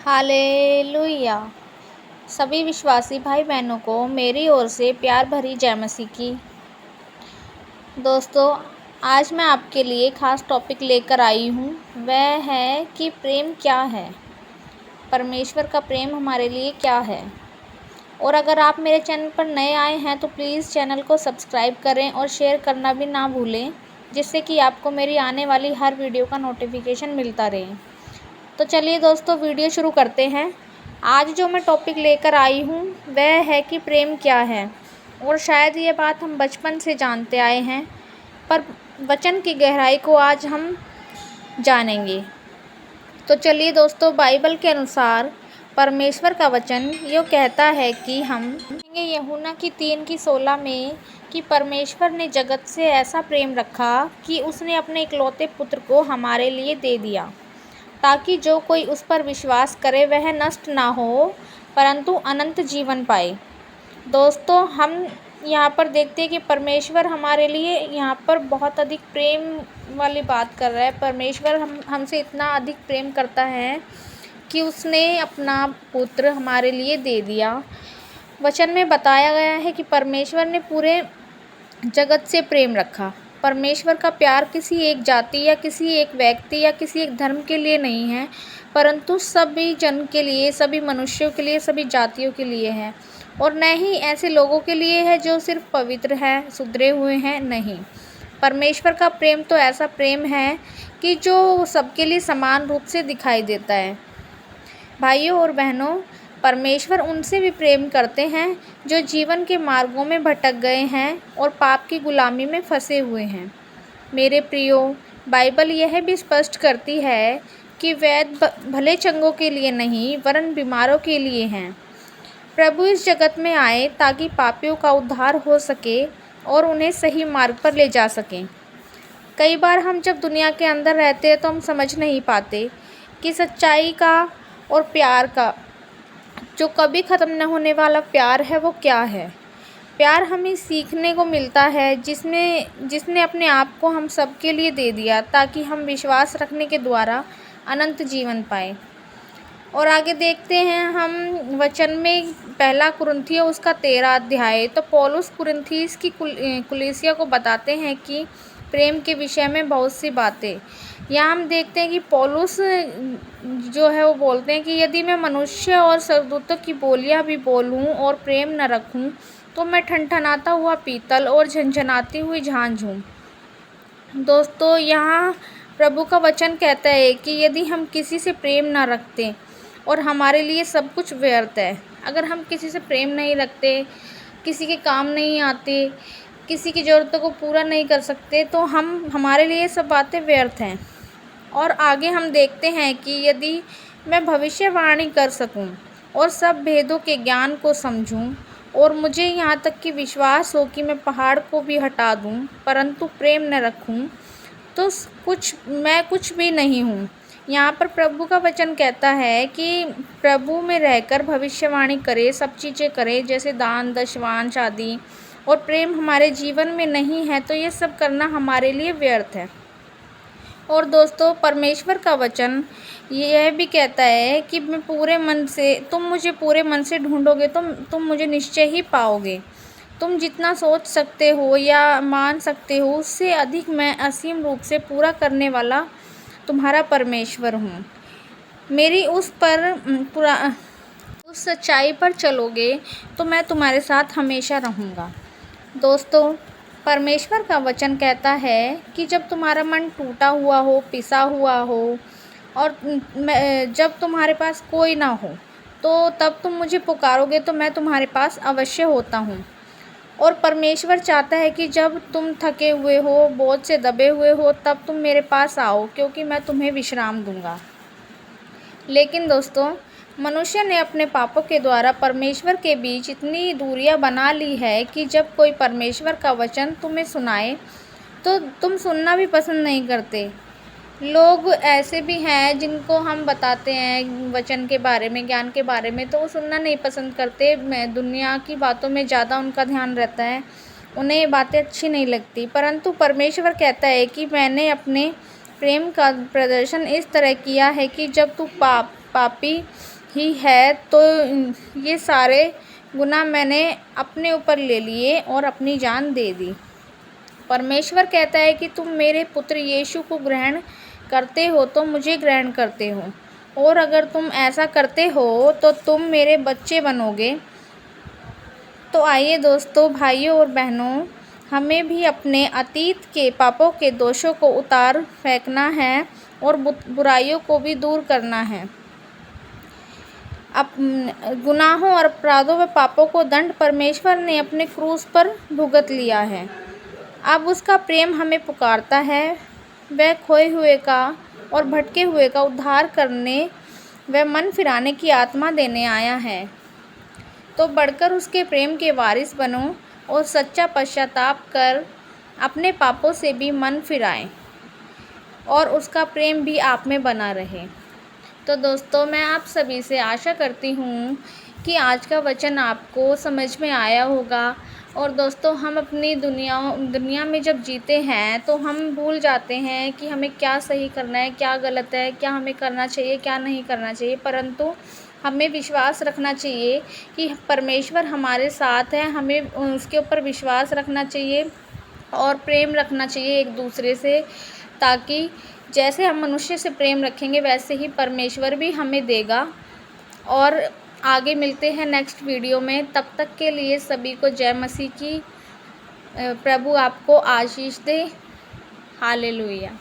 Hallelujah. सभी विश्वासी भाई बहनों को मेरी ओर से प्यार भरी जय मसीह की। दोस्तों, आज मैं आपके लिए ख़ास टॉपिक लेकर आई हूँ। वह है कि प्रेम क्या है, परमेश्वर का प्रेम हमारे लिए क्या है। और अगर आप मेरे चैनल पर नए आए हैं तो प्लीज़ चैनल को सब्सक्राइब करें और शेयर करना भी ना भूलें, जिससे कि आपको मेरी आने वाली हर वीडियो का नोटिफिकेशन मिलता रहे। तो चलिए दोस्तों, वीडियो शुरू करते हैं। आज जो मैं टॉपिक लेकर आई हूँ वह है कि प्रेम क्या है। और शायद ये बात हम बचपन से जानते आए हैं, पर वचन की गहराई को आज हम जानेंगे। तो चलिए दोस्तों, बाइबल के अनुसार परमेश्वर का वचन यूँ कहता है कि हम यूहन्ना की 3:16 में कि परमेश्वर ने जगत से ऐसा प्रेम रखा कि उसने अपने इकलौते पुत्र को हमारे लिए दे दिया, ताकि जो कोई उस पर विश्वास करे वह नष्ट ना हो परंतु अनंत जीवन पाए। दोस्तों, हम यहाँ पर देखते हैं कि परमेश्वर हमारे लिए यहाँ पर बहुत अधिक प्रेम वाली बात कर रहा है। परमेश्वर हमसे इतना अधिक प्रेम करता है कि उसने अपना पुत्र हमारे लिए दे दिया। वचन में बताया गया है कि परमेश्वर ने पूरे जगत से प्रेम रखा। परमेश्वर का प्यार किसी एक जाति या किसी एक व्यक्ति या किसी एक धर्म के लिए नहीं है, परंतु सभी जन के लिए, सभी मनुष्यों के लिए, सभी जातियों के लिए है। और न ही ऐसे लोगों के लिए है जो सिर्फ पवित्र हैं, सुधरे हुए हैं, नहीं। परमेश्वर का प्रेम तो ऐसा प्रेम है कि जो सबके लिए समान रूप से दिखाई देता है। भाइयों और बहनों, परमेश्वर उनसे भी प्रेम करते हैं जो जीवन के मार्गों में भटक गए हैं और पाप की गुलामी में फंसे हुए हैं। मेरे प्रियो, बाइबल यह भी स्पष्ट करती है कि वैद्य भले चंगों के लिए नहीं वरन बीमारों के लिए हैं। प्रभु इस जगत में आए ताकि पापियों का उद्धार हो सके और उन्हें सही मार्ग पर ले जा सकें। कई बार हम जब दुनिया के अंदर रहते हैं तो हम समझ नहीं पाते कि सच्चाई का और प्यार का, जो कभी ख़त्म न होने वाला प्यार है, वो क्या है। प्यार हमें सीखने को मिलता है जिसने अपने आप को हम सब के लिए दे दिया, ताकि हम विश्वास रखने के द्वारा अनंत जीवन पाए। और आगे देखते हैं हम वचन में, 1 कुरिन्थियों उसका 13 अध्याय। तो पौलुस कुरिन्थीस की कलीसिया को बताते हैं कि प्रेम के विषय में बहुत सी बातें। यहाँ हम देखते हैं कि पौलुस जो है वो बोलते हैं कि यदि मैं मनुष्य और स्वर्गदूतों की बोलियां भी बोलूं और प्रेम न रखूं तो मैं ठनठनाता हुआ पीतल और झनझनाती हुई झांझ हूँ। दोस्तों, यहाँ प्रभु का वचन कहता है कि यदि हम किसी से प्रेम ना रखते और हमारे लिए सब कुछ व्यर्थ है। अगर हम किसी से प्रेम नहीं रखते, किसी के काम नहीं आते, किसी की ज़रूरतों को पूरा नहीं कर सकते, तो हमारे लिए सब बातें व्यर्थ हैं। और आगे हम देखते हैं कि यदि मैं भविष्यवाणी कर सकूं और सब भेदों के ज्ञान को समझूं और मुझे यहाँ तक कि विश्वास हो कि मैं पहाड़ को भी हटा दूं, परंतु प्रेम न रखूं तो मैं कुछ भी नहीं हूँ। यहाँ पर प्रभु का वचन कहता है कि प्रभु में रहकर भविष्यवाणी करे, सब चीज़ें करे, जैसे दान, दशवांश आदि, और प्रेम हमारे जीवन में नहीं है तो ये सब करना हमारे लिए व्यर्थ है। और दोस्तों, परमेश्वर का वचन यह भी कहता है कि मैं पूरे मन से, तुम मुझे पूरे मन से ढूंढोगे तो तुम मुझे निश्चय ही पाओगे। तुम जितना सोच सकते हो या मान सकते हो उससे अधिक मैं असीम रूप से पूरा करने वाला तुम्हारा परमेश्वर हूँ। मेरी उस सच्चाई पर चलोगे तो मैं तुम्हारे साथ हमेशा रहूँगा। दोस्तों, परमेश्वर का वचन कहता है कि जब तुम्हारा मन टूटा हुआ हो, पिसा हुआ हो और जब तुम्हारे पास कोई ना हो, तो तब तुम मुझे पुकारोगे तो मैं तुम्हारे पास अवश्य होता हूँ। और परमेश्वर चाहता है कि जब तुम थके हुए हो, बोझ से दबे हुए हो, तब तुम मेरे पास आओ, क्योंकि मैं तुम्हें विश्राम दूंगा। लेकिन दोस्तों, मनुष्य ने अपने पापों के द्वारा परमेश्वर के बीच इतनी दूरियां बना ली है कि जब कोई परमेश्वर का वचन तुम्हें सुनाए तो तुम सुनना भी पसंद नहीं करते। लोग ऐसे भी हैं जिनको हम बताते हैं वचन के बारे में, ज्ञान के बारे में, तो वो सुनना नहीं पसंद करते। दुनिया की बातों में ज़्यादा उनका ध्यान रहता है, उन्हें ये बातें अच्छी नहीं लगती। परंतु परमेश्वर कहता है कि मैंने अपने प्रेम का प्रदर्शन इस तरह किया है कि जब तू पापी ही है, तो ये सारे गुनाह मैंने अपने ऊपर ले लिए और अपनी जान दे दी। परमेश्वर कहता है कि तुम मेरे पुत्र यीशु को ग्रहण करते हो तो मुझे ग्रहण करते हो, और अगर तुम ऐसा करते हो तो तुम मेरे बच्चे बनोगे। तो आइए दोस्तों, भाइयों और बहनों, हमें भी अपने अतीत के पापों के दोषों को उतार फेंकना है और बुराइयों को भी दूर करना है। गुनाहों और अपराधों व पापों को दंड परमेश्वर ने अपने क्रूस पर भुगत लिया है। अब उसका प्रेम हमें पुकारता है। वह खोए हुए का और भटके हुए का उद्धार करने व मन फिराने की आत्मा देने आया है। तो बढ़कर उसके प्रेम के वारिस बनो और सच्चा पश्चाताप कर अपने पापों से भी मन फिराएं और उसका प्रेम भी आप में बना रहे। तो दोस्तों, मैं आप सभी से आशा करती हूँ कि आज का वचन आपको समझ में आया होगा। और दोस्तों, हम अपनी दुनिया में जब जीते हैं तो हम भूल जाते हैं कि हमें क्या सही करना है, क्या गलत है, क्या हमें करना चाहिए, क्या नहीं करना चाहिए। परंतु हमें विश्वास रखना चाहिए कि परमेश्वर हमारे साथ है। हमें उसके ऊपर विश्वास रखना चाहिए और प्रेम रखना चाहिए एक दूसरे से, ताकि जैसे हम मनुष्य से प्रेम रखेंगे वैसे ही परमेश्वर भी हमें देगा। और आगे मिलते हैं नेक्स्ट वीडियो में। तब तक के लिए सभी को जय मसीह की। प्रभु आपको आशीष दे। हालेलुया।